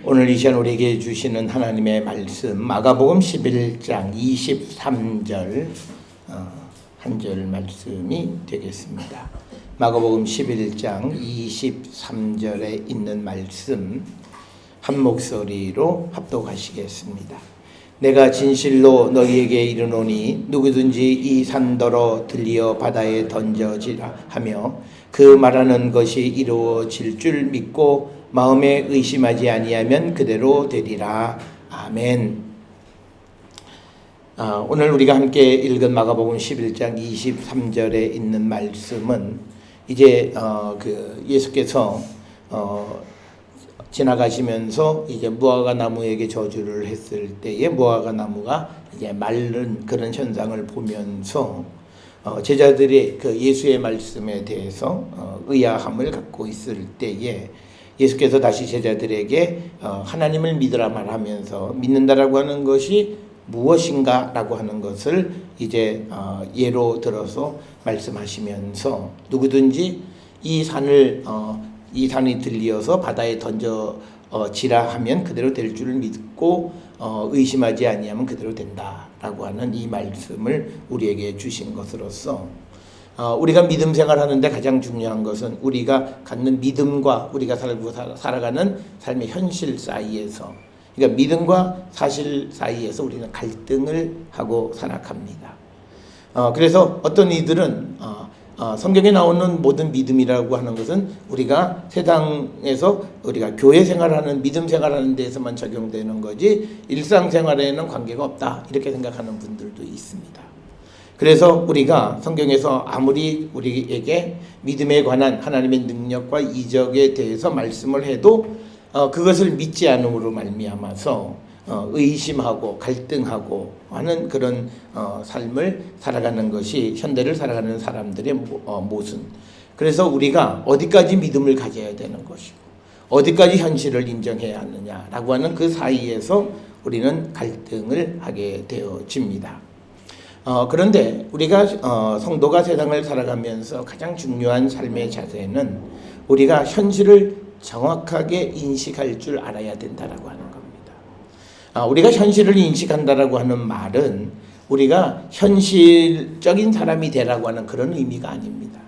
오늘 이 시간 우리에게 주시는 하나님의 말씀 마가복음 11장 23절 한 절 말씀이 되겠습니다. 마가복음 11장 23절에 있는 말씀 한 목소리로 합독하시겠습니다. 내가 진실로 너희에게 이르노니 누구든지 이 산더러 들리어 바다에 던져지라 하며 그 말하는 것이 이루어질 줄 믿고 마음에 의심하지 아니하면 그대로 되리라. 아멘. 오늘 우리가 함께 읽은 마가복음 11장 23절에 있는 말씀은 이제 예수께서 지나가시면서 이제 무화과 나무에게 저주를 했을 때에 무화과 나무가 이제 마른 그런 현상을 보면서 제자들이 그 예수의 말씀에 대해서 의아함을 갖고 있을 때에 예수께서 다시 제자들에게 하나님을 믿으라 말하면서 믿는다라고 하는 것이 무엇인가 라고 하는 것을 이제 예로 들어서 말씀하시면서 누구든지 이 산이 들리어서 바다에 던져지라 하면 그대로 될 줄 믿고 의심하지 아니하면 그대로 된다라고 하는 이 말씀을 우리에게 주신 것으로서 우리가 믿음 생활하는데 가장 중요한 것은 우리가 갖는 믿음과 우리가 살아가는 삶의 현실 사이에서, 그러니까 믿음과 사실 사이에서 우리는 갈등을 하고 살아갑니다. 그래서 어떤 이들은 성경에 나오는 모든 믿음이라고 하는 것은 우리가 세상에서 우리가 교회 생활하는 믿음 생활하는 데에서만 적용되는 거지 일상생활에는 관계가 없다, 이렇게 생각하는 분들도 있습니다. 그래서 우리가 성경에서 아무리 우리에게 믿음에 관한 하나님의 능력과 이적에 대해서 말씀을 해도 그것을 믿지 않음으로 말미암아서 의심하고 갈등하고 하는 그런 삶을 살아가는 것이 현대를 살아가는 사람들의 모순. 그래서 우리가 어디까지 믿음을 가져야 되는 것이고 어디까지 현실을 인정해야 하느냐라고 하는 그 사이에서 우리는 갈등을 하게 되어집니다. 그런데 우리가 성도가 세상을 살아가면서 가장 중요한 삶의 자세는 우리가 현실을 정확하게 인식할 줄 알아야 된다라고 하는 겁니다. 우리가 현실을 인식한다라고 하는 말은 우리가 현실적인 사람이 되라고 하는 그런 의미가 아닙니다.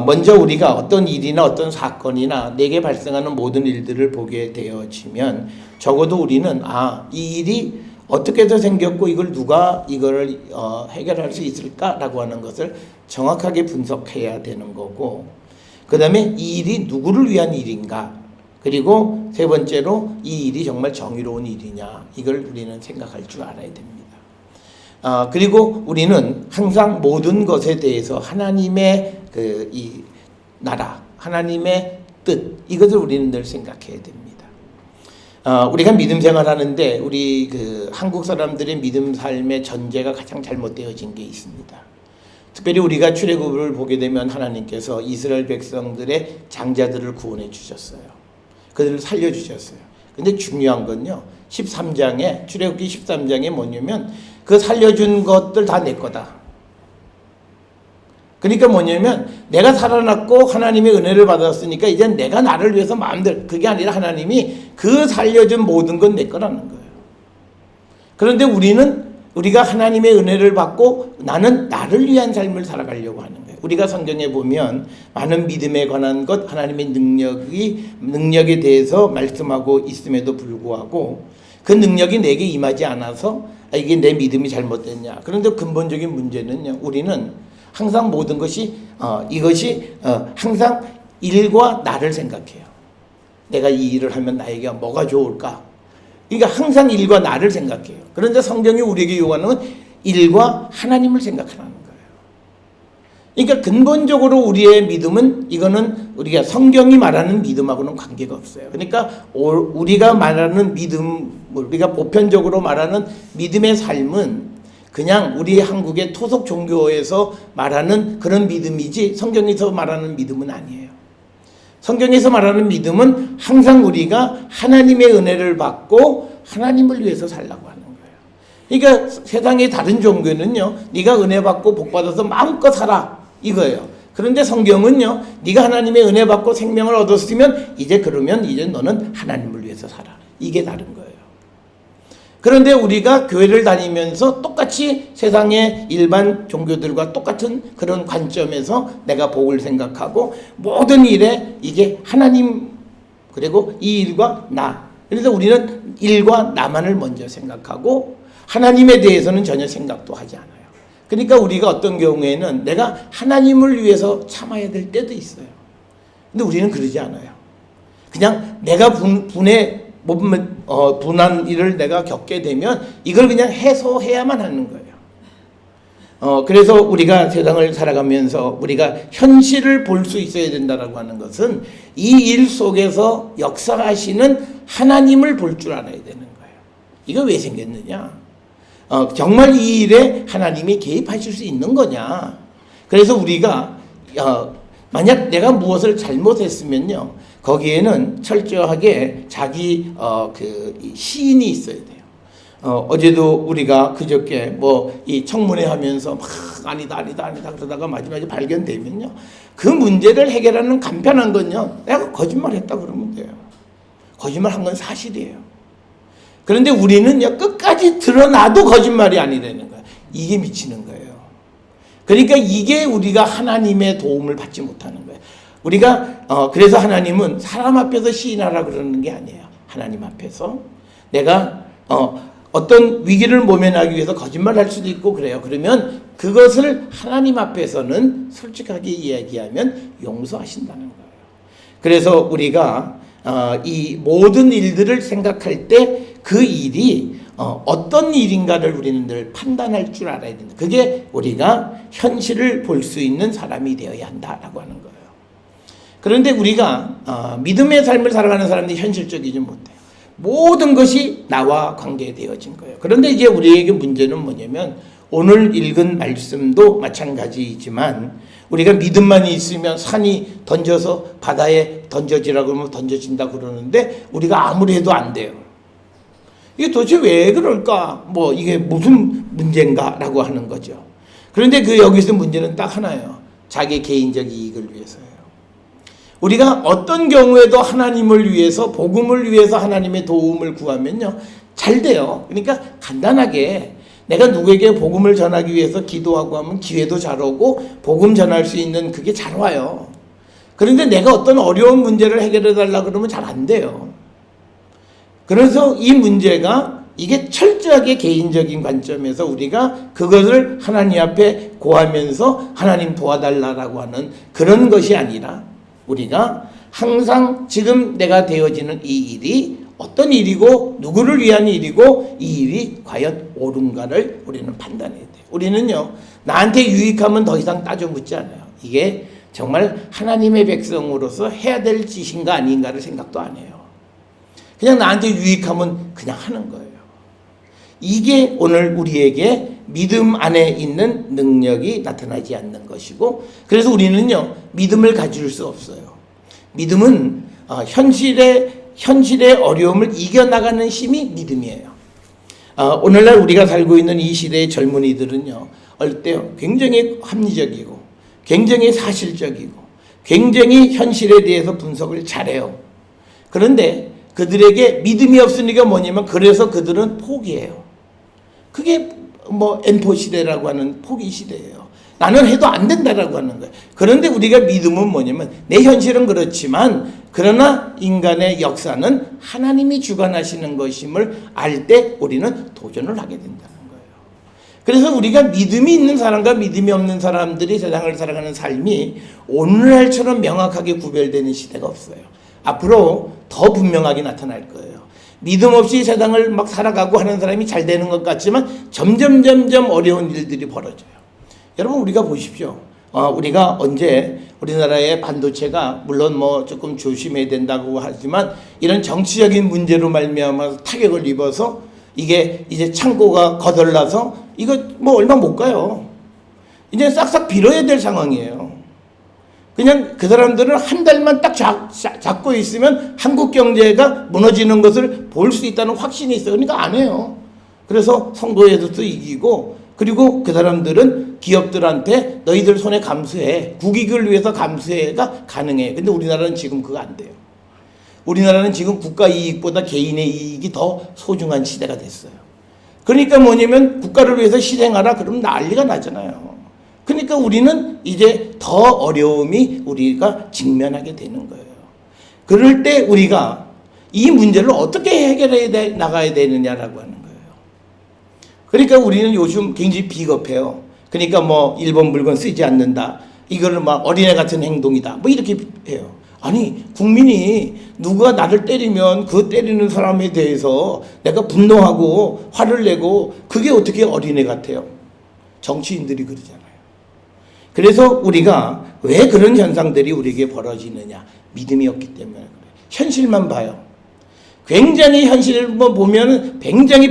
먼저 우리가 어떤 일이나 어떤 사건이나 내게 발생하는 모든 일들을 보게 되어지면 적어도 우리는 이 일이 어떻게 해서 생겼고 이걸 누가 이걸 해결할 수 있을까라고 하는 것을 정확하게 분석해야 되는 거고, 그 다음에 이 일이 누구를 위한 일인가, 그리고 세 번째로 이 일이 정말 정의로운 일이냐, 이걸 우리는 생각할 줄 알아야 됩니다. 그리고 우리는 항상 모든 것에 대해서 하나님의 이 나라, 하나님의 뜻, 이것을 우리는 늘 생각해야 됩니다. 우리가 믿음 생활하는데 우리 한국 사람들의 믿음 삶의 전제가 가장 잘못되어진 게 있습니다. 특별히 우리가 출애굽을 보게 되면 하나님께서 이스라엘 백성들의 장자들을 구원해 주셨어요. 그들을 살려주셨어요. 근데 중요한 건요, 13장에 출애굽기 13장에 뭐냐면 그 살려준 것들 다 내 거다. 그러니까 뭐냐면 내가 살아났고 하나님의 은혜를 받았으니까 이제 내가 나를 위해서 마음대로, 그게 아니라 하나님이 그 살려준 모든 건 내 거라는 거예요. 그런데 우리가 하나님의 은혜를 받고 나는 나를 위한 삶을 살아가려고 하는 거예요. 우리가 성경에 보면 많은 믿음에 관한 것, 하나님의 능력에 대해서 말씀하고 있음에도 불구하고 그 능력이 내게 임하지 않아서 이게 내 믿음이 잘못됐냐. 그런데 근본적인 문제는요, 우리는 항상 모든 것이 이것이 항상 일과 나를 생각해요. 내가 이 일을 하면 나에게 뭐가 좋을까? 그러니까 항상 일과 나를 생각해요. 그런데 성경이 우리에게 요구하는 건 일과 하나님을 생각하라는 거예요. 그러니까 근본적으로 우리의 믿음은, 이거는 우리가 성경이 말하는 믿음하고는 관계가 없어요. 그러니까 우리가 말하는 믿음, 우리가 보편적으로 말하는 믿음의 삶은 그냥 우리 한국의 토속 종교에서 말하는 그런 믿음이지 성경에서 말하는 믿음은 아니에요. 성경에서 말하는 믿음은 항상 우리가 하나님의 은혜를 받고 하나님을 위해서 살라고 하는 거예요. 그러니까 세상의 다른 종교는요, 네가 은혜 받고 복 받아서 마음껏 살아, 이거예요. 그런데 성경은요, 네가 하나님의 은혜 받고 생명을 얻었으면 그러면 이제 너는 하나님을 위해서 살아. 이게 다른 거예요. 그런데 우리가 교회를 다니면서 똑같이 세상의 일반 종교들과 똑같은 그런 관점에서 내가 복을 생각하고 모든 일에 이게 하나님 그리고 이 일과 나. 그래서 우리는 일과 나만을 먼저 생각하고 하나님에 대해서는 전혀 생각도 하지 않아요. 그러니까 우리가 어떤 경우에는 내가 하나님을 위해서 참아야 될 때도 있어요. 근데 우리는 그러지 않아요. 그냥 내가 분한 일을 내가 겪게 되면 이걸 그냥 해소해야만 하는 거예요. 그래서 우리가 세상을 살아가면서 우리가 현실을 볼 수 있어야 된다라고 하는 것은 이 일 속에서 역사하시는 하나님을 볼 줄 알아야 되는 거예요. 이거 왜 생겼느냐? 정말 이 일에 하나님이 개입하실 수 있는 거냐? 그래서 우리가 만약 내가 무엇을 잘못했으면요, 거기에는 철저하게 자기 시인이 있어야 돼요. 어제도 우리가 그저께 이 청문회 하면서 막 아니다 그러다가 마지막에 발견되면요, 그 문제를 해결하는 간편한 건요, 내가 거짓말했다 그러면 돼요. 거짓말한 건 사실이에요. 그런데 우리는요, 끝까지 드러나도 거짓말이 아니라는 거예요. 이게 미치는 거예요. 그러니까 이게 우리가 하나님의 도움을 받지 못하는 거예요. 우리가 그래서 하나님은 사람 앞에서 시인하라 그러는 게 아니에요. 하나님 앞에서 내가 어떤 위기를 모면하기 위해서 거짓말할 수도 있고 그래요. 그러면 그것을 하나님 앞에서는 솔직하게 이야기하면 용서하신다는 거예요. 그래서 우리가 이 모든 일들을 생각할 때 그 일이 어떤 일인가를 우리는 늘 판단할 줄 알아야 된다. 그게 우리가 현실을 볼 수 있는 사람이 되어야 한다라고 하는 거예요. 그런데 우리가 믿음의 삶을 살아가는 사람들이 현실적이지 못해요. 모든 것이 나와 관계되어진 거예요. 그런데 이제 우리에게 문제는 뭐냐면 오늘 읽은 말씀도 마찬가지이지만 우리가 믿음만 있으면 산이 던져서 바다에 던져지라고 그러면 던져진다 그러는데 우리가 아무리 해도 안 돼요. 이게 도대체 왜 그럴까? 이게 무슨 문제인가라고 하는 거죠. 그런데 여기서 문제는 딱 하나예요. 자기 개인적 이익을 위해서예요. 우리가 어떤 경우에도 하나님을 위해서, 복음을 위해서 하나님의 도움을 구하면요, 잘 돼요. 그러니까 간단하게 내가 누구에게 복음을 전하기 위해서 기도하고 하면 기회도 잘 오고 복음 전할 수 있는 그게 잘 와요. 그런데 내가 어떤 어려운 문제를 해결해 달라 그러면 잘 안 돼요. 그래서 이 문제가 이게 철저하게 개인적인 관점에서 우리가 그것을 하나님 앞에 고하면서 하나님 도와달라고 하는 그런 것이 아니라 우리가 항상 지금 내가 되어지는 이 일이 어떤 일이고 누구를 위한 일이고 이 일이 과연 옳은가를 우리는 판단해야 돼요. 우리는요, 나한테 유익하면 더 이상 따져 묻지 않아요. 이게 정말 하나님의 백성으로서 해야 될 짓인가 아닌가를 생각도 안 해요. 그냥 나한테 유익하면 그냥 하는 거예요. 이게 오늘 우리에게 믿음 안에 있는 능력이 나타나지 않는 것이고, 그래서 우리는요, 믿음을 가질 수 없어요. 믿음은 현실의 어려움을 이겨나가는 힘이 믿음이에요. 오늘날 우리가 살고 있는 이 시대의 젊은이들은요, 어릴 때 굉장히 합리적이고 굉장히 사실적이고 굉장히 현실에 대해서 분석을 잘해요. 그런데 그들에게 믿음이 없으니까 뭐냐면 그래서 그들은 포기해요. 그게 N포 시대라고 하는 포기 시대예요. 나는 해도 안 된다라고 하는 거예요. 그런데 우리가 믿음은 뭐냐면 내 현실은 그렇지만 그러나 인간의 역사는 하나님이 주관하시는 것임을 알 때 우리는 도전을 하게 된다는 거예요. 그래서 우리가 믿음이 있는 사람과 믿음이 없는 사람들이 세상을 살아가는 삶이 오늘날처럼 명확하게 구별되는 시대가 없어요. 앞으로 더 분명하게 나타날 거예요. 믿음 없이 세상을 막 살아가고 하는 사람이 잘 되는 것 같지만 점점 어려운 일들이 벌어져요. 여러분, 우리가 보십시오. 우리가 언제 우리나라의 반도체가 물론 조금 조심해야 된다고 하지만 이런 정치적인 문제로 말미암아 타격을 입어서 이게 이제 창고가 거덜나서 이거 얼마 못 가요. 이제 싹싹 빌어야 될 상황이에요. 그냥 그 사람들은 한 달만 딱 잡고 있으면 한국 경제가 무너지는 것을 볼 수 있다는 확신이 있어요. 그러니까 안 해요. 그래서 선거에서도 이기고 그리고 그 사람들은 기업들한테 너희들 손에 감수해, 국익을 위해서 감수해가 가능해. 근데 우리나라는 지금 그거 안 돼요. 우리나라는 지금 국가 이익보다 개인의 이익이 더 소중한 시대가 됐어요. 그러니까 뭐냐면 국가를 위해서 희생하라 그러면 난리가 나잖아요. 그러니까 우리는 이제 더 어려움이 우리가 직면하게 되는 거예요. 그럴 때 우리가 이 문제를 어떻게 해결해 나가야 되느냐라고 하는 거예요. 그러니까 우리는 요즘 굉장히 비겁해요. 그러니까 뭐 일본 물건 쓰지 않는다. 이거를 막 어린애 같은 행동이다. 뭐 이렇게 해요. 아니, 국민이 누가 나를 때리면 그 때리는 사람에 대해서 내가 분노하고 화를 내고 그게 어떻게 어린애 같아요? 정치인들이 그러잖아요. 그래서 우리가 왜 그런 현상들이 우리에게 벌어지느냐? 믿음이 없기 때문에 그래요. 현실만 봐요. 굉장히 현실을 보면 굉장히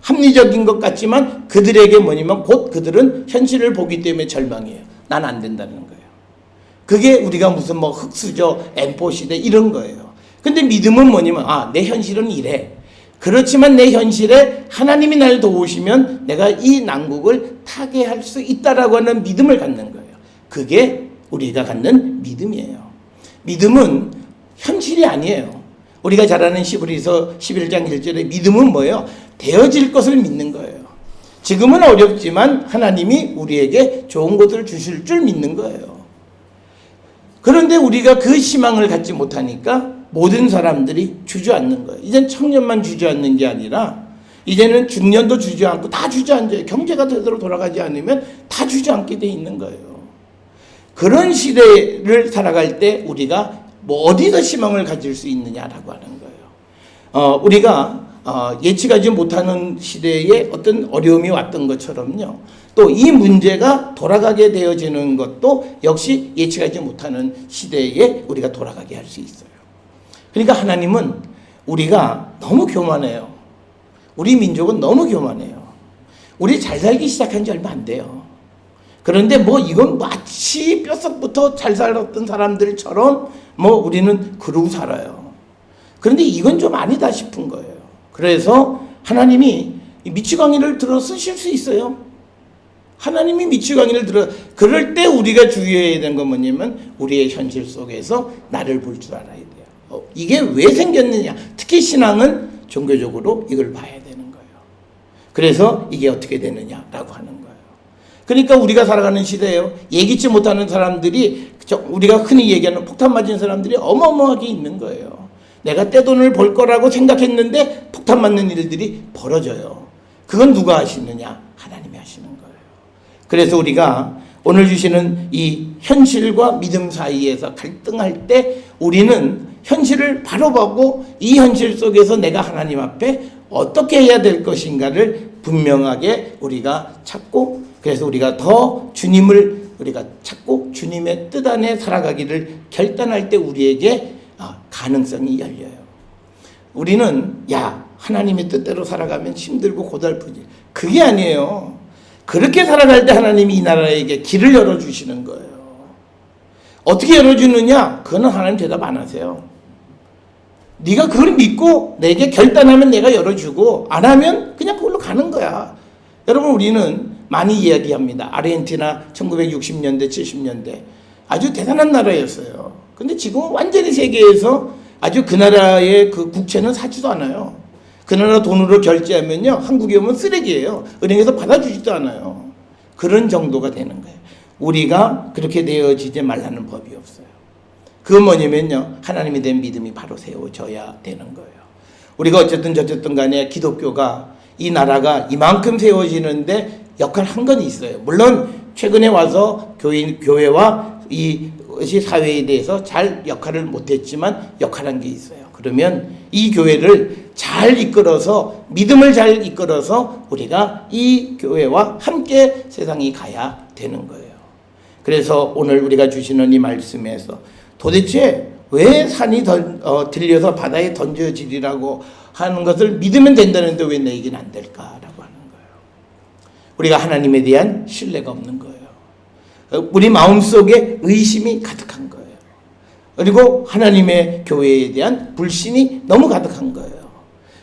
합리적인 것 같지만 그들에게 뭐냐면 곧 그들은 현실을 보기 때문에 절망이에요. 난 안 된다는 거예요. 그게 우리가 무슨 뭐 흑수저, 엠포 시대 이런 거예요. 근데 믿음은 뭐냐면 내 현실은 이래. 그렇지만 내 현실에 하나님이 날 도우시면 내가 이 난국을 타개할 수 있다라고 하는 믿음을 갖는 거예요. 그게 우리가 갖는 믿음이에요. 믿음은 현실이 아니에요. 우리가 잘 아는 히브리서 11장 1절에 믿음은 뭐예요? 되어질 것을 믿는 거예요. 지금은 어렵지만 하나님이 우리에게 좋은 것을 주실 줄 믿는 거예요. 그런데 우리가 그 희망을 갖지 못하니까 모든 사람들이 주저앉는 거예요. 이젠 청년만 주저앉는 게 아니라 이제는 중년도 주저앉고 다 주저앉아요. 경제가 제대로 돌아가지 않으면 다 주저앉게 돼 있는 거예요. 그런 시대를 살아갈 때 우리가 뭐 어디서 희망을 가질 수 있느냐라고 하는 거예요. 우리가 예측하지 못하는 시대에 어떤 어려움이 왔던 것처럼요. 또 이 문제가 돌아가게 되어지는 것도 역시 예측하지 못하는 시대에 우리가 돌아가게 할 수 있어요. 그러니까 하나님은 우리가 너무 교만해요. 우리 민족은 너무 교만해요. 우리 잘 살기 시작한 지 얼마 안 돼요. 그런데 뭐 이건 마치 뼛속부터 잘 살았던 사람들처럼 뭐 우리는 그러고 살아요. 그런데 이건 좀 아니다 싶은 거예요. 그래서 하나님이 미치광이를 들어 쓰실 수 있어요. 하나님이 미치광이를 들어, 그럴 때 우리가 주의해야 되는 건 뭐냐면 우리의 현실 속에서 나를 볼 줄 알아야 돼요. 이게 왜 생겼느냐. 특히 신앙은 종교적으로 이걸 봐야 되는 거예요. 그래서 이게 어떻게 되느냐라고 하는 거예요. 그러니까 우리가 살아가는 시대예요. 예기치 못하는 사람들이, 우리가 흔히 얘기하는 폭탄 맞은 사람들이 어마어마하게 있는 거예요. 내가 떼돈을 벌 거라고 생각했는데 폭탄 맞는 일들이 벌어져요. 그건 누가 하시느냐? 하나님이 하시는 거예요. 그래서 우리가 오늘 주시는 이 현실과 믿음 사이에서 갈등할 때 우리는 현실을 바로 보고 이 현실 속에서 내가 하나님 앞에 어떻게 해야 될 것인가를 분명하게 우리가 찾고, 그래서 우리가 더 주님을 우리가 찾고 주님의 뜻 안에 살아가기를 결단할 때 우리에게 가능성이 열려요. 우리는 하나님의 뜻대로 살아가면 힘들고 고달프지. 그게 아니에요. 그렇게 살아갈 때 하나님이 이 나라에게 길을 열어주시는 거예요. 어떻게 열어주느냐? 그거는 하나님 대답 안 하세요. 네가 그걸 믿고 내게 결단하면 내가 열어주고, 안 하면 그냥 그걸로 가는 거야. 여러분, 우리는 많이 이야기합니다. 아르헨티나 1960년대 70년대 아주 대단한 나라였어요. 근데 지금은 완전히 세계에서 아주 그 나라의 그 국채는 사지도 않아요. 그 나라 돈으로 결제하면요, 한국에 오면 쓰레기예요. 은행에서 받아주지도 않아요. 그런 정도가 되는 거예요. 우리가 그렇게 되어지지 말라는 법이 없어요. 그건 뭐냐면요, 하나님에 대한 믿음이 바로 세워져야 되는 거예요. 우리가 어쨌든 저쨌든 간에 기독교가, 이 나라가 이만큼 세워지는데 역할 한 건 있어요. 물론 최근에 와서 교회와 이것이 사회에 대해서 잘 역할을 못했지만 역할한 게 있어요. 그러면 이 교회를 잘 이끌어서, 믿음을 잘 이끌어서 우리가 이 교회와 함께 세상이 가야 되는 거예요. 그래서 오늘 우리가 주시는 이 말씀에서 도대체 왜 산이 들려서 바다에 던져지리라고 하는 것을 믿으면 된다는데 왜 내 얘기는 안 될까라고 하는 거예요. 우리가 하나님에 대한 신뢰가 없는 거예요. 우리 마음속에 의심이 가득한 거예요. 그리고 하나님의 교회에 대한 불신이 너무 가득한 거예요.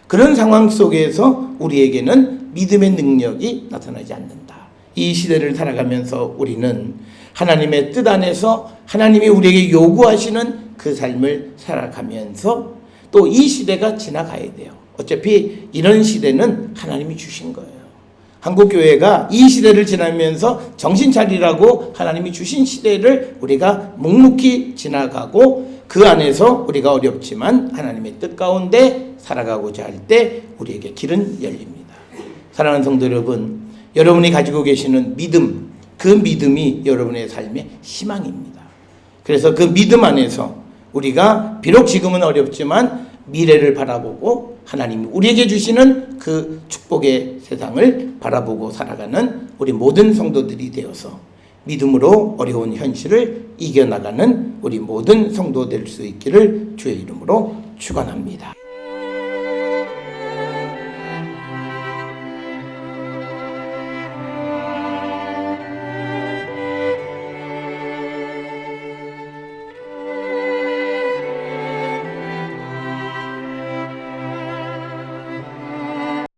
그런 상황 속에서 우리에게는 믿음의 능력이 나타나지 않는다. 이 시대를 살아가면서 우리는 하나님의 뜻 안에서 하나님이 우리에게 요구하시는 그 삶을 살아가면서 또 이 시대가 지나가야 돼요. 어차피 이런 시대는 하나님이 주신 거예요. 한국교회가 이 시대를 지나면서 정신 차리라고 하나님이 주신 시대를 우리가 묵묵히 지나가고 그 안에서 우리가 어렵지만 하나님의 뜻 가운데 살아가고자 할 때 우리에게 길은 열립니다. 사랑하는 성도 여러분, 여러분이 가지고 계시는 믿음, 그 믿음이 여러분의 삶의 희망입니다. 그래서 그 믿음 안에서 우리가 비록 지금은 어렵지만 미래를 바라보고 하나님이 우리에게 주시는 그 축복의 세상을 바라보고 살아가는 우리 모든 성도들이 되어서 믿음으로 어려운 현실을 이겨나가는 우리 모든 성도 될 수 있기를 주의 이름으로 축원합니다.